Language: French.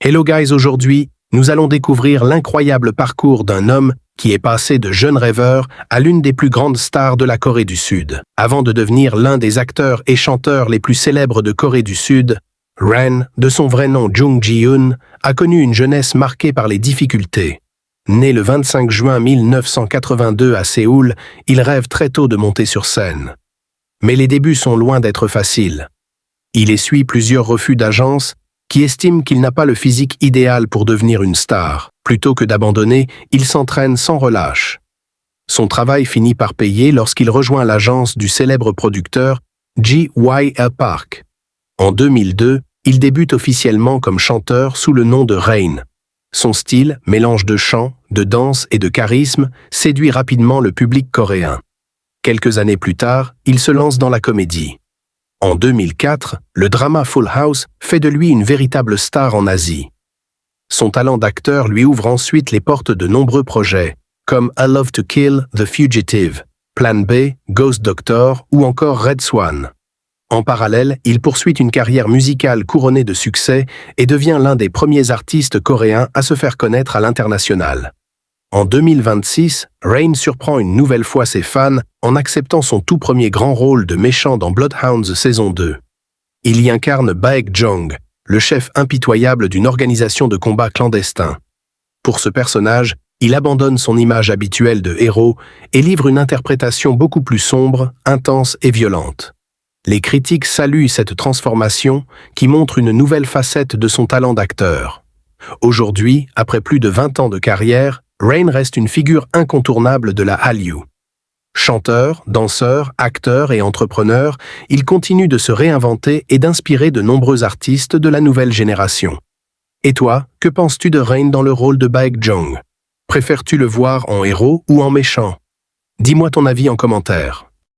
Hello guys, aujourd'hui, nous allons découvrir l'incroyable parcours d'un homme qui est passé de jeune rêveur à l'une des plus grandes stars de la Corée du Sud. Avant de devenir l'un des acteurs et chanteurs les plus célèbres de Corée du Sud, Ren, de son vrai nom Jung Ji-Hyun, a connu une jeunesse marquée par les difficultés. Né le 25 juin 1982 à Séoul, il rêve très tôt de monter sur scène. Mais les débuts sont loin d'être faciles. Il essuie plusieurs refus d'agences qui estiment qu'il n'a pas le physique idéal pour devenir une star. Plutôt que d'abandonner, il s'entraîne sans relâche. Son travail finit par payer lorsqu'il rejoint l'agence du célèbre producteur Ji-Wye Park. En 2002, il débute officiellement comme chanteur sous le nom de Rain. Son style, mélange de chant, de danse et de charisme, séduit rapidement le public coréen. Quelques années plus tard, il se lance dans la comédie. En 2004, le drama Full House fait de lui une véritable star en Asie. Son talent d'acteur lui ouvre ensuite les portes de nombreux projets, comme I Love to Kill, The Fugitive, Plan B, Ghost Doctor ou encore Red Swan. En parallèle, il poursuit une carrière musicale couronnée de succès et devient l'un des premiers artistes coréens à se faire connaître à l'international. En 2026, Rain surprend une nouvelle fois ses fans en acceptant son tout premier grand rôle de méchant dans Bloodhounds saison 2. Il y incarne Baek-jong, le chef impitoyable d'une organisation de combat clandestin. Pour ce personnage, il abandonne son image habituelle de héros et livre une interprétation beaucoup plus sombre, intense et violente. Les critiques saluent cette transformation qui montre une nouvelle facette de son talent d'acteur. Aujourd'hui, après plus de 20 ans de carrière, Rain reste une figure incontournable de la Hallyu. Chanteur, danseur, acteur et entrepreneur, il continue de se réinventer et d'inspirer de nombreux artistes de la nouvelle génération. Et toi, que penses-tu de Rain dans le rôle de Baek-jong? Préfères-tu le voir en héros ou en méchant? Dis-moi ton avis en commentaire.